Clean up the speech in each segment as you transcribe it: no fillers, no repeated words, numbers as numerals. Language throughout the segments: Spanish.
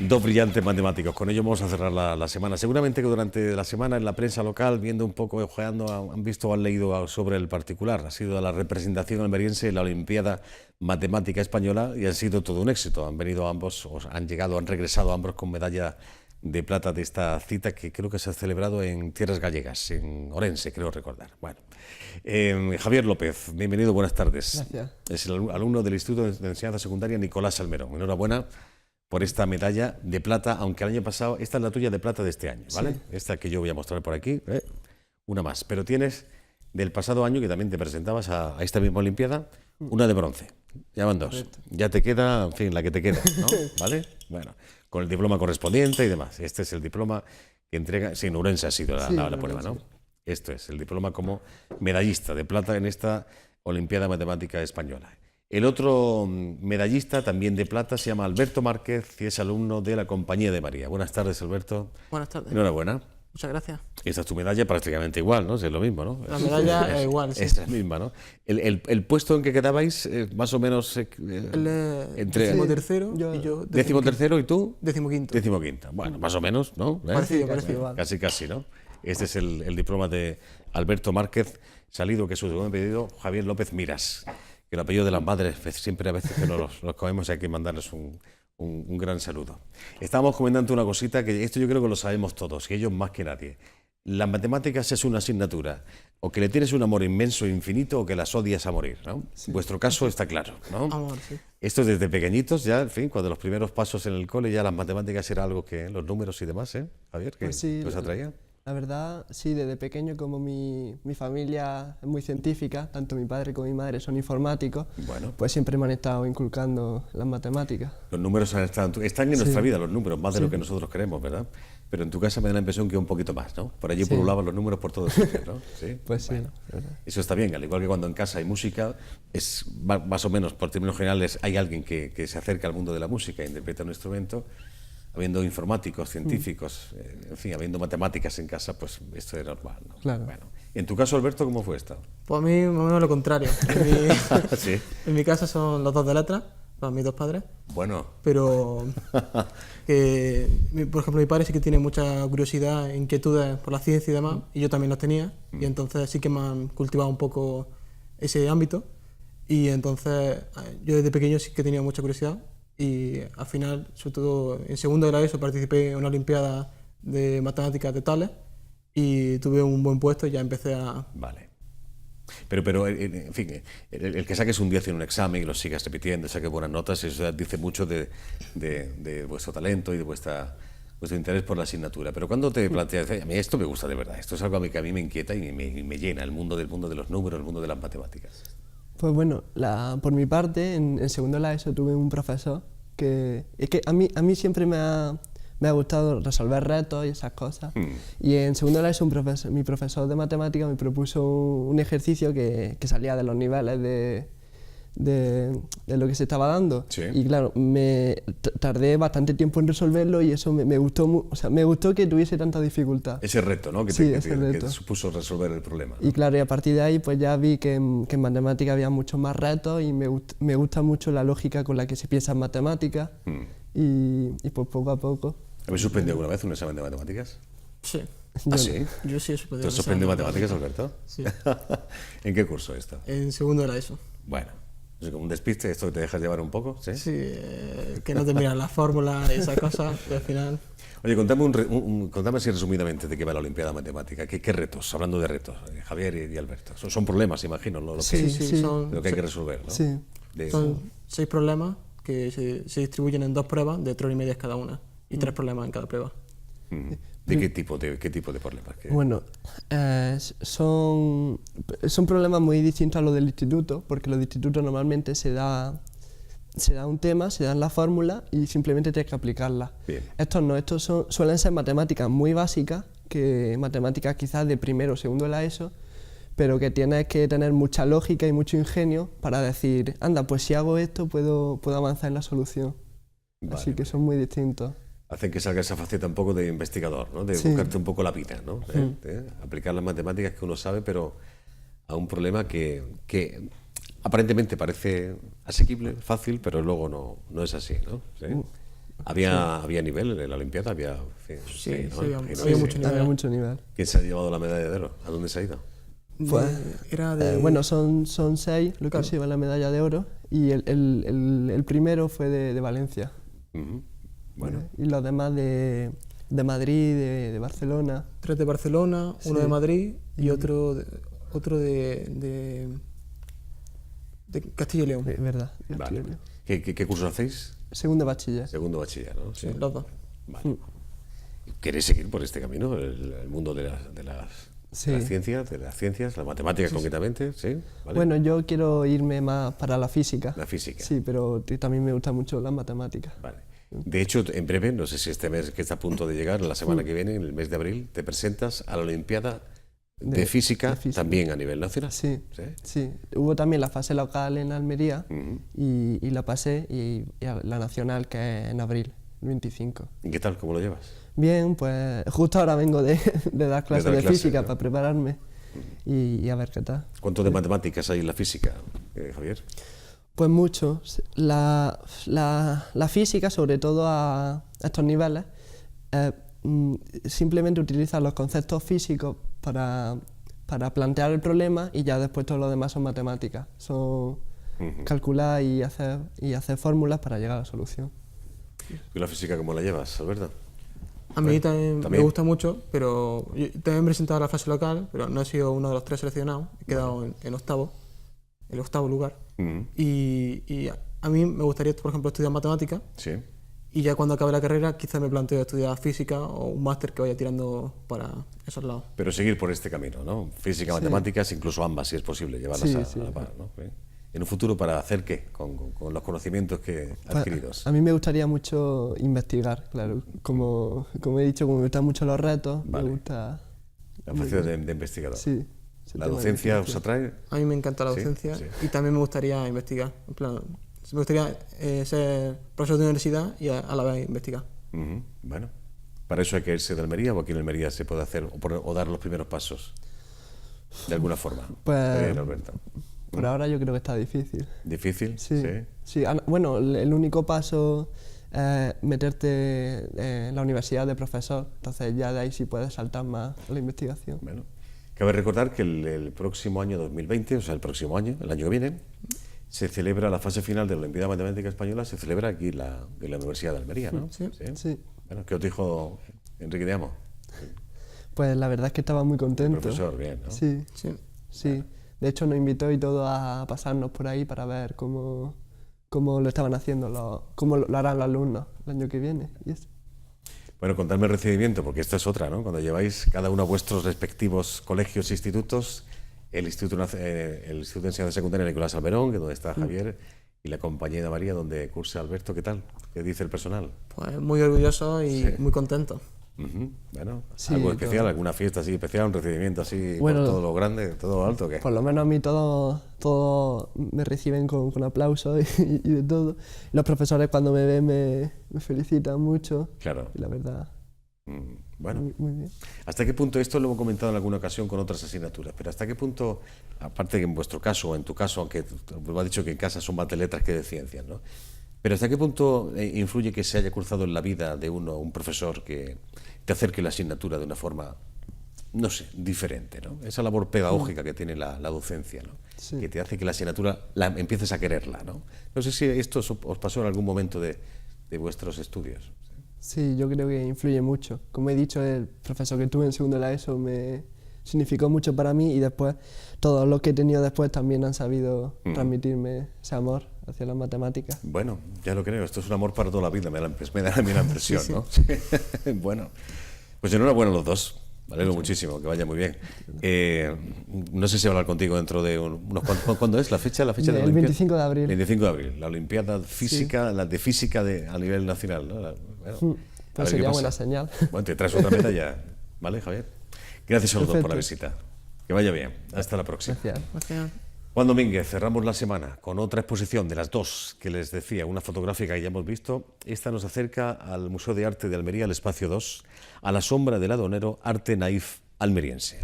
Dos brillantes matemáticos. Con ello vamos a cerrar la semana. Seguramente que durante la semana en la prensa local, viendo un poco, ojeando, han visto o han leído sobre el particular. Ha sido la representación almeriense en la Olimpiada Matemática Española y ha sido todo un éxito. Han venido ambos, han regresado ambos con medalla de plata de esta cita que creo que se ha celebrado en tierras gallegas, en Orense, creo recordar. Bueno, Javier López, bienvenido, buenas tardes. Gracias. Es el alumno del Instituto de Enseñanza Secundaria Nicolás Salmerón. Enhorabuena por esta medalla de plata, aunque el año pasado, esta es la tuya de plata de este año, ¿vale? Sí. Esta que yo voy a mostrar por aquí, una más. Pero tienes del pasado año, que también te presentabas a esta misma Olimpiada, una de bronce. Ya van dos. Correcto. Ya te queda, en fin, la que te queda, ¿no? ¿Vale? Bueno, con el diploma correspondiente y demás. Este es el diploma que entrega, sí, en Ourense ha sido la prueba, ¿no? Esto es el diploma como medallista de plata en esta Olimpiada Matemática Española. El otro medallista, también de plata, se llama Alberto Márquez y es alumno de la Compañía de María. Buenas tardes, Alberto. Buenas tardes. Enhorabuena. Muchas gracias. Esta es tu medalla prácticamente igual, ¿no? Es lo mismo, ¿no? La medalla es igual, sí. Es la misma, ¿no? ¿El puesto en que quedabais, más o menos? Entre 13º y yo. 13º y tú? 15º. 15º. Bueno, más o menos, ¿no? Parecido. Casi, ¿no? Este es el diploma de Alberto Márquez, salido que su segundo pedido, Javier López Miras. Que el apellido de las madres, siempre a veces que nos los comemos hay que mandarles un gran saludo. Estábamos comentando una cosita que esto yo creo que lo sabemos todos, y ellos más que nadie. Las matemáticas es una asignatura, o que le tienes un amor inmenso e infinito, o que las odias a morir, ¿no? Sí. Vuestro caso está claro, ¿no? Amor, sí. Esto es desde pequeñitos ya, en fin, cuando los primeros pasos en el cole ya las matemáticas era algo que, los números y demás, Javier, que sí, os atraía. La verdad, sí, desde pequeño, como mi familia es muy científica, tanto mi padre como mi madre son informáticos, bueno, pues siempre me han estado inculcando las matemáticas. Los números están en nuestra vida, los números, más de lo que nosotros creemos, ¿verdad? Pero en tu casa me da la impresión que un poquito más, ¿no? Por allí pululaban los números por todos sitios, ¿no? ¿Sí? Pues bueno, sí. Eso está bien, al igual que cuando en casa hay música, es más o menos, por términos generales, hay alguien que se acerca al mundo de la música e interpreta un instrumento. Habiendo informáticos, científicos, en fin, habiendo matemáticas en casa, pues esto es normal, ¿no? Claro. Bueno, en tu caso, Alberto, ¿cómo fue esto? Pues a mí más o menos lo contrario. ¿Sí? En mi casa son los dos de letras, mis dos padres. Bueno. Pero, por ejemplo, mi padre sí que tiene mucha curiosidad, inquietudes por la ciencia y demás, y yo también las tenía, y entonces sí que me han cultivado un poco ese ámbito, y entonces yo desde pequeño sí que tenía mucha curiosidad. Y al final, sobre todo en segundo de la ESO, participé en una olimpiada de matemáticas de Tales y tuve un buen puesto y ya empecé a... Vale. Pero en fin, el que saques un 10 en un examen y lo sigas repitiendo, saques buenas notas, eso dice mucho de vuestro talento y de vuestro interés por la asignatura. Pero cuando te planteas, a mí esto me gusta de verdad, esto es algo que a mí me inquieta y me llena, el mundo de los números, el mundo de las matemáticas. Pues bueno, por mi parte, en segundo de la ESO tuve un profesor que a mí siempre me ha gustado resolver retos y esas cosas. Y en segundo de la ESO mi profesor de matemáticas me propuso un ejercicio que salía de los niveles de lo que se estaba dando. Sí. Y claro, tardé bastante tiempo en resolverlo y eso me gustó, me gustó que tuviese tanta dificultad. Ese reto, ¿no? Que supuso resolver el problema, ¿no? Y claro, y a partir de ahí pues ya vi que en matemáticas había muchos más retos y me gusta mucho la lógica con la que se piensa en matemáticas y pues poco a poco. ¿Habéis suspendido alguna vez un examen de matemáticas? Sí. ¿Ah, sí? Yo sí he suspendido. ¿Tú has suspendido matemáticas, Alberto? Sí. ¿En qué curso esto? En segundo era eso. Bueno, es como un despiste, esto que te dejas llevar un poco, ¿sí? Sí, que no te miran las fórmulas y esas cosas, y al final... Oye, contame así resumidamente de qué va la Olimpiada Matemática. ¿Qué retos? Hablando de retos, Javier y Alberto. Son problemas, imagino, ¿no? Lo que hay que resolver, ¿no? Sí. Son 6 problemas que se distribuyen en 2 pruebas de 3 horas y media cada una y 3 problemas en cada prueba. ¿De qué tipo de problemas? Bueno, son problemas muy distintos a los del instituto, porque los del instituto normalmente se da un tema, se dan la fórmula y simplemente tienes que aplicarla. Bien. Estos no, suelen ser matemáticas muy básicas, que matemáticas quizás de primero o segundo de la ESO, pero que tienes que tener mucha lógica y mucho ingenio para decir, anda, pues si hago esto puedo avanzar en la solución. Vale, así que son muy distintos. Hacen que salga esa faceta un poco de investigador, ¿no? De buscarte un poco la vida, ¿no? De aplicar las matemáticas que uno sabe, pero a un problema que aparentemente parece asequible, fácil, pero luego no es así, ¿no? ¿Sí? ¿Había nivel en la Olimpiada? Sí, ¿no? había Imagino. mucho nivel. Había mucho nivel. ¿Quién se ha llevado la medalla de oro? ¿A dónde se ha ido? Pues, Era de... bueno, son 6 lo que Claro. se lleva la medalla de oro y el primero fue de Valencia. Ujú. Bueno, Y los demás de Madrid, de Barcelona. 3 de Barcelona, uno de Madrid y otro de Castilla y León. Verdad. vale. ¿Qué curso hacéis? Segundo bachiller. Segundo bachiller, ¿no? Sí, los dos. Vale. ¿Queréis seguir por este camino? El mundo de Sí. las ciencias, las matemáticas concretamente, ¿sí? ¿Vale? Bueno, yo quiero irme más para la física. La física. Sí, pero también me gusta mucho las matemáticas. Vale. De hecho, en breve, no sé si este mes que está a punto de llegar, la semana que viene, en el mes de abril, te presentas a la Olimpiada de Física, también a nivel nacional. Sí, ¿Sí? sí. Hubo también la fase local en Almería Ujú. y la pasé y a la nacional que es en abril, el 25. ¿Y qué tal? ¿Cómo lo llevas? Bien, pues justo ahora vengo de dar clases dar de clases, física ¿no? para prepararme y a ver qué tal. ¿Cuánto de matemáticas hay en la física, Javier? Pues mucho. La física, sobre todo a estos niveles, simplemente utiliza los conceptos físicos para plantear el problema y ya después todo lo demás son matemáticas. Son calcular y hacer fórmulas para llegar a la solución. ¿Y la física cómo la llevas, Alberto? A mí también me ¿también? gusta mucho, pero yo también me he presentado a la fase local, pero no he sido uno de los 3 seleccionados. He quedado en el octavo lugar. Ujú. Y a mí me gustaría, por ejemplo, estudiar matemáticas Sí. y ya cuando acabe la carrera quizás me planteo estudiar física o un máster que vaya tirando para esos lados. Pero seguir por este camino, ¿no? Física, matemáticas, incluso ambas, si es posible, llevarlas Sí, a la par, ¿no? ¿Sí? En un futuro, ¿para hacer qué? Con los conocimientos que adquiridos. A mí me gustaría mucho investigar, claro. Como he dicho, como me gustan mucho los retos, Vale. me gusta... La faceta de investigador. Sí. ese ¿La tema de docencia os investigación. atrae? A mí me encanta la Sí, docencia sí. y también me gustaría investigar. En plan, me gustaría ser profesor de universidad y a la vez investigar. Ujú. Bueno, para eso hay que irse de Almería, o aquí en Almería se puede hacer o dar los primeros pasos, de alguna forma. Pues- Bien, Alberto. Por ahora yo creo que está difícil. ¿Difícil? Sí. Sí. Bueno, el único paso es meterte en la universidad de profesor. Entonces ya de ahí sí puedes saltar más a la investigación. Bueno, cabe recordar que el próximo año 2020, o sea, el próximo año, el año que viene, se celebra la fase final de la Olimpiada Matemática Española, se celebra aquí en la Universidad de Almería, ¿no? Sí. Sí. Bueno, ¿qué os dijo Enrique de Amo? Pues la verdad es que estaba muy contento. Profesor, bien, ¿no? Sí, Sí. sí. De hecho nos invitó y todo a pasarnos por ahí para ver cómo lo estaban haciendo, cómo lo harán los alumnos el año que viene. Y eso. Bueno, contadme el recibimiento, porque esta es otra, ¿no? Cuando lleváis cada uno a vuestros respectivos colegios e institutos, el Instituto de Enseñanza Secundaria Nicolás Almerón, que es donde está Javier, y la Compañía de María, donde cursa Alberto, ¿qué tal? ¿Qué dice el personal? Pues muy orgulloso y Sí. muy contento. Ujú. Bueno, Sí, algo especial, todo. alguna fiesta así especial, un recibimiento así Bueno, por todo lo grande, todo lo alto, ¿qué? Por lo menos a mí todos me reciben con aplausos y de todo. Los profesores cuando me ven me felicitan mucho. Claro. Y la verdad, Bueno, muy bien. ¿hasta qué punto, esto lo hemos comentado en alguna ocasión con otras asignaturas, pero hasta qué punto, aparte que en vuestro caso o en tu caso, aunque me has dicho que en casa son más de letras que de ciencias, ¿no? Pero hasta qué punto influye que se haya cruzado en la vida de uno un profesor que te acerque la asignatura de una forma, no sé, diferente, ¿no? Esa labor pedagógica que tiene la docencia, ¿no? Sí. Que te hace que la asignatura empieces a quererla, ¿no? No sé si esto os pasó en algún momento de vuestros estudios. Sí, yo creo que influye mucho. Como he dicho, el profesor que tuve en segundo de la ESO me significó mucho para mí y después todos los que he tenido después también han sabido transmitirme ese amor hacia las matemáticas. Bueno, ya lo creo, esto es un amor para toda la vida, me da a mí la impresión, Sí, ¿no? Bueno, pues enhorabuena a los dos, me alegro muchísimo, que vaya muy bien. No sé si hablar contigo dentro de unos cuantos... ¿Cuándo es la fecha? La fecha de la El Olimpiada? 25 de abril. 25 de abril, la Olimpiada Física, la de Física a nivel nacional, ¿no? Bueno, a ver Pues qué sería pasa. buena señal. Bueno, te traes otra medalla, ¿vale, Javier? Gracias a los dos por la Perfecto. visita. Que vaya bien, hasta la próxima. Gracias. Gracias. Juan Domínguez, cerramos la semana con otra exposición de las dos que les decía, una fotográfica que ya hemos visto. Esta nos acerca al Museo de Arte de Almería, el Espacio 2, a la sombra del Adonero, arte naif almeriense.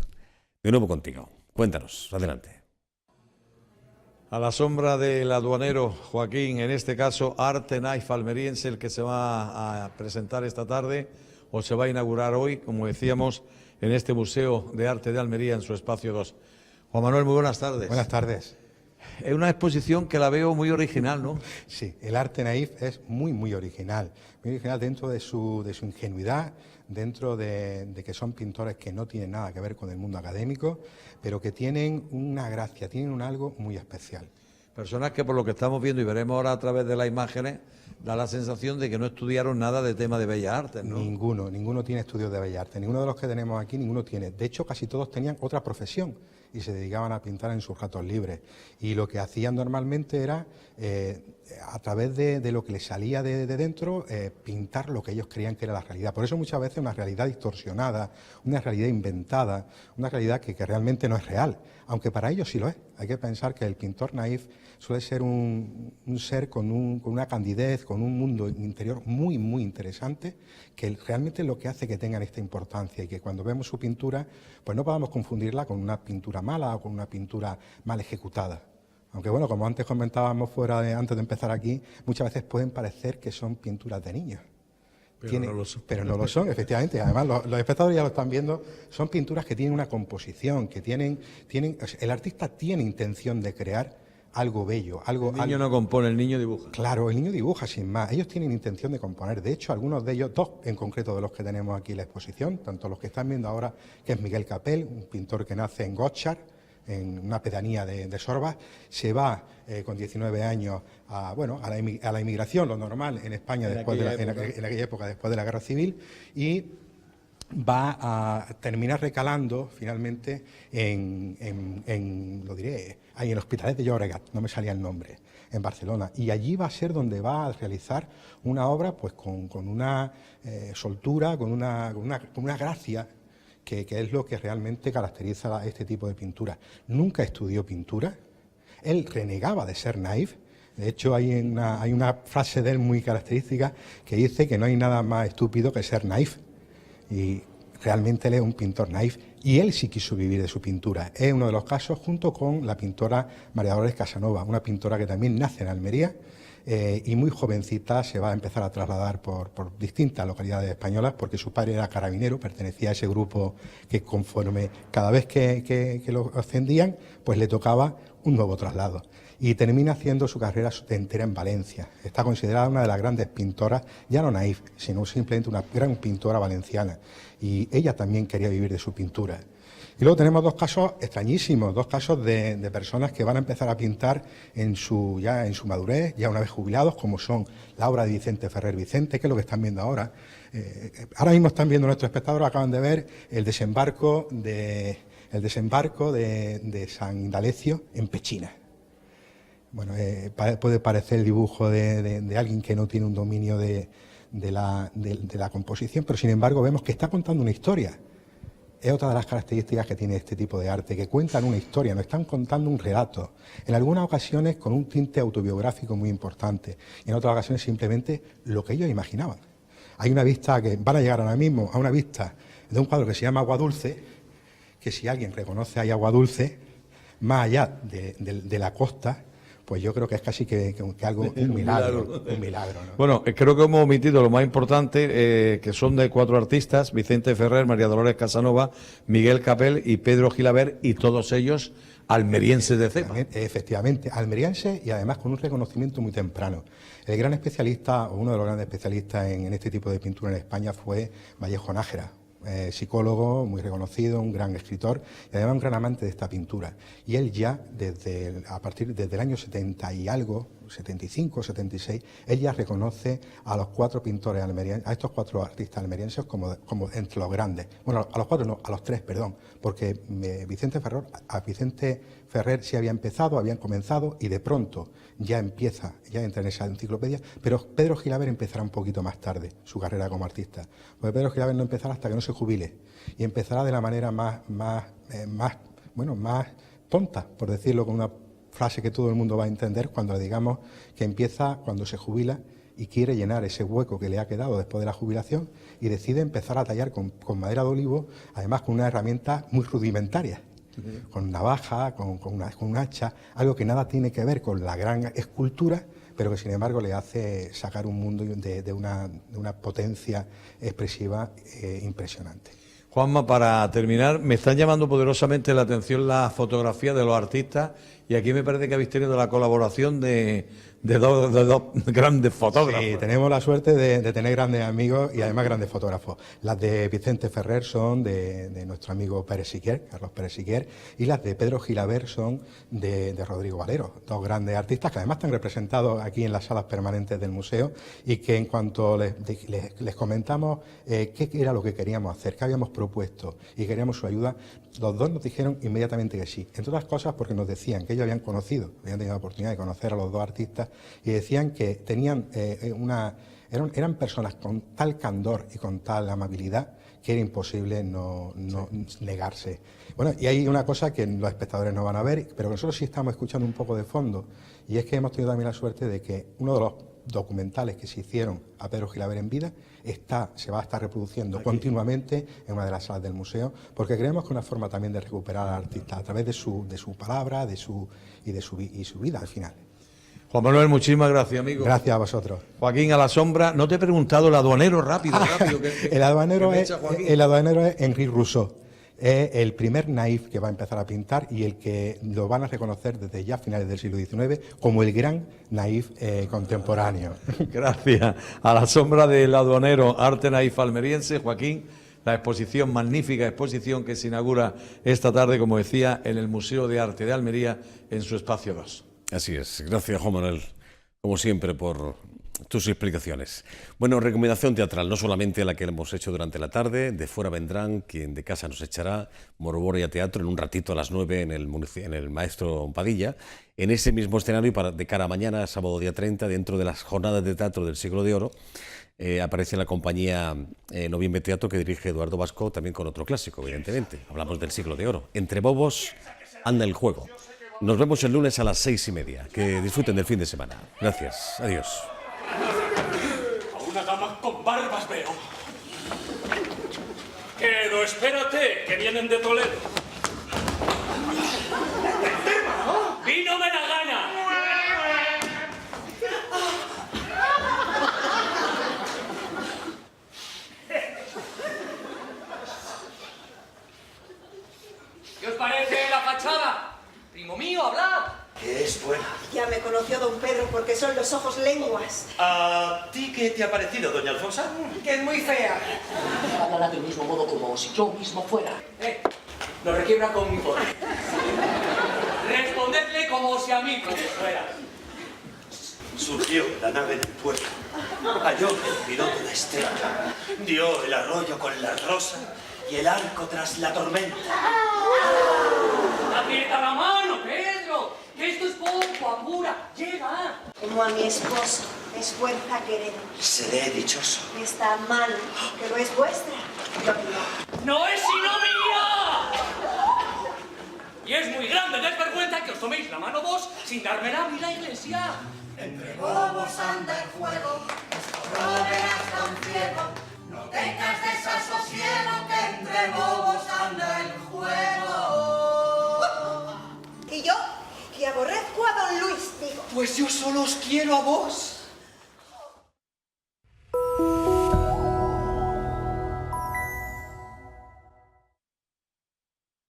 De nuevo contigo. Cuéntanos, adelante. A la sombra del aduanero Joaquín, en este caso Arte Knife almeriense, el que se va a presentar esta tarde o se va a inaugurar hoy, como decíamos, en este Museo de Arte de Almería en su espacio 2. Juan Manuel, muy buenas tardes. Buenas tardes. Es una exposición que la veo muy original, ¿no? Sí, el arte naif es muy original. Muy original dentro de su ingenuidad, dentro de que son pintores que no tienen nada que ver con el mundo académico, pero que tienen una gracia, tienen un algo muy especial. Personas que por lo que estamos viendo y veremos ahora a través de las imágenes, da la sensación de que no estudiaron nada de tema de bellas artes, ¿no? Ninguno tiene estudios de bellas artes. Ninguno de los que tenemos aquí, ninguno tiene. De hecho, casi todos tenían otra profesión y se dedicaban a pintar en sus ratos libres. Y lo que hacían normalmente era, a través de lo que les salía de dentro, pintar lo que ellos creían que era la realidad. Por eso muchas veces una realidad distorsionada, una realidad inventada, una realidad que realmente no es real, aunque para ellos sí lo es. Hay que pensar que el pintor naif suele ser un ser con una candidez, con un mundo interior muy interesante, que realmente es lo que hace que tengan esta importancia y que cuando vemos su pintura, pues no podamos confundirla con una pintura mala o con una pintura mal ejecutada. Aunque bueno, como antes comentábamos antes de empezar aquí, muchas veces pueden parecer que son pinturas de niños. Pero no lo son, efectivamente. Además, los espectadores ya lo están viendo, son pinturas que tienen una composición, que el artista tiene intención de crear algo bello. El niño no compone, el niño dibuja. Claro, el niño dibuja sin más. Ellos tienen intención de componer. De hecho, algunos de ellos, dos en concreto de los que tenemos aquí en la exposición, tanto los que están viendo ahora, que es Miguel Capel, un pintor que nace en Gotchar, en una pedanía de Sorbas, se va con 19 años a la inmigración, lo normal en España en aquella época, después de la Guerra Civil, y va a terminar recalando finalmente en Hospitalet de Llobregat, no me salía el nombre, en Barcelona, y allí va a ser donde va a realizar una obra pues con una soltura, con una gracia, que es lo que realmente caracteriza a este tipo de pintura. Nunca estudió pintura, él renegaba de ser naif. De hecho, hay una frase de él muy característica que dice que no hay nada más estúpido que ser naif. Y realmente él es un pintor naif y él sí quiso vivir de su pintura. Es uno de los casos junto con la pintora María Dolores Casanova, una pintora que también nace en Almería y muy jovencita se va a empezar a trasladar por distintas localidades españolas porque su padre era carabinero, pertenecía a ese grupo que conforme cada vez que lo ascendían, pues le tocaba un nuevo traslado. Y termina haciendo su carrera entera en Valencia. Está considerada una de las grandes pintoras, ya no naif, sino simplemente una gran pintora valenciana. Y ella también quería vivir de su pintura. Y luego tenemos dos casos extrañísimos, dos casos de personas que van a empezar a pintar ya en su madurez, ya una vez jubilados, como son la obra de Vicente Ferrer Vicente, que es lo que están viendo ahora. Ahora mismo están viendo nuestros espectadores, acaban de ver el desembarco de San Indalecio en Pechina. Bueno, puede parecer el dibujo de alguien que no tiene un dominio de la composición, pero sin embargo vemos que está contando una historia. Es otra de las características que tiene este tipo de arte, que cuentan una historia, nos están contando un relato, en algunas ocasiones con un tinte autobiográfico muy importante, y en otras ocasiones simplemente lo que ellos imaginaban. Hay una vista que van a llegar ahora mismo a una vista de un cuadro que se llama Agua Dulce, que si alguien reconoce ahí Agua Dulce, más allá de la costa, pues yo creo que es casi que algo, un milagro, ¿no? Bueno, creo que hemos omitido lo más importante, que son de 4 artistas, Vicente Ferrer, María Dolores Casanova, Miguel Capel y Pedro Gilabert, y todos ellos almerienses de cepa. Efectivamente, almerienses y además con un reconocimiento muy temprano. El gran especialista, o uno de los grandes especialistas en este tipo de pintura en España fue Vallejo Nájera, psicólogo muy reconocido, un gran escritor y además un gran amante de esta pintura. Y él ya desde el año 70 y algo, 75, 76, él ya reconoce a los 4 pintores almerienses, a estos 4 artistas almerienses como entre los grandes. Bueno, a los 4 no, a los 3, perdón, porque Vicente Ferrer sí habían comenzado y de pronto ya entra en esa enciclopedia, pero Pedro Gilabert empezará un poquito más tarde su carrera como artista, porque Pedro Gilabert no empezará hasta que no se jubile y empezará de la manera más tonta, por decirlo con una frase que todo el mundo va a entender, cuando le digamos que empieza cuando se jubila y quiere llenar ese hueco que le ha quedado después de la jubilación y decide empezar a tallar con madera de olivo, además con una herramienta muy rudimentaria. con navaja, con un hacha, algo que nada tiene que ver con la gran escultura, pero que sin embargo le hace sacar un mundo de una potencia expresiva impresionante. Juanma, para terminar, me están llamando poderosamente la atención las fotografías de los artistas y aquí me parece que habéis tenido la colaboración de dos grandes fotógrafos. Sí, tenemos la suerte de tener grandes amigos y además grandes fotógrafos. Las de Vicente Ferrer son de nuestro amigo Pérez Siquer, Carlos Pérez Siquer, y las de Pedro Gilabert son de Rodrigo Valero, dos grandes artistas que además están representados aquí en las salas permanentes del museo y que en cuanto les comentamos qué era lo que queríamos hacer, qué habíamos propuesto y queríamos su ayuda, los dos nos dijeron inmediatamente que sí. Entre otras cosas porque nos decían que ellos habían tenido la oportunidad de conocer a los dos artistas y decían que tenían eran personas con tal candor y con tal amabilidad que era imposible no negarse. Bueno, y hay una cosa que los espectadores no van a ver, pero que nosotros sí estamos escuchando un poco de fondo, y es que hemos tenido también la suerte de que uno de los documentales que se hicieron a Pedro Gilabert en vida se va a estar reproduciendo continuamente en una de las salas del museo, porque creemos que es una forma también de recuperar al artista a través de su palabra y su vida al final. Juan Manuel, muchísimas gracias, amigo. Gracias a vosotros. Joaquín, a la sombra, no te he preguntado el aduanero, rápido. El aduanero es Henri Rousseau. Es el primer naif que va a empezar a pintar y el que lo van a reconocer desde ya finales del siglo XIX como el gran naif contemporáneo. Gracias. A la sombra del aduanero, arte naif almeriense, Joaquín, la exposición, magnífica exposición que se inaugura esta tarde, como decía, en el Museo de Arte de Almería, en su espacio 2. Así es. Gracias, Juan Manuel, como siempre, por tus explicaciones. Bueno, recomendación teatral, no solamente la que hemos hecho durante la tarde, de fuera vendrán, quien de casa nos echará, Morboria Teatro, en un ratito a las 9 en el Maestro Padilla, en ese mismo escenario de cara a mañana, sábado día 30, dentro de las jornadas de teatro del Siglo de Oro, aparece la compañía Noviembre Teatro que dirige Eduardo Vasco, también con otro clásico, evidentemente. Hablamos del Siglo de Oro. Entre bobos anda el juego. Nos vemos el lunes a las 6:30. Que disfruten del fin de semana. Gracias. Adiós. A una dama con barbas veo. Quedo, espérate, que vienen de Toledo. ¡Vino me la gana! ¿Qué os parece la fachada? Primo mío, hablad. Que es buena. Ya me conoció don Pedro porque son los ojos lenguas. ¿A ti qué te ha parecido, doña Alfonsa? Que es muy fea. Hágala del mismo modo como si yo mismo fuera. Lo requiebra con mi voz. Respondedle como si a mí fuera. Surgió la nave del puerto. Halló el piloto de estrella. Dio el arroyo con la rosa y el arco tras la tormenta. ¡Aprieta la mano, Pedro! ¡Que esto es poco, apura! ¡Llega! Como a mi esposo, es fuerza querer. Seré dichoso. Está mal, que no es vuestra. ¡No es sino mía! Y es muy grande desvergüenza que os toméis la mano vos sin darme la vida, iglesia. Entre bobos anda el juego, esto no verás tan ciego. No tengas desasosiego, que entre bobos anda el juego. Y yo, que aborrezco a don Luis, digo. Pues yo solo os quiero a vos.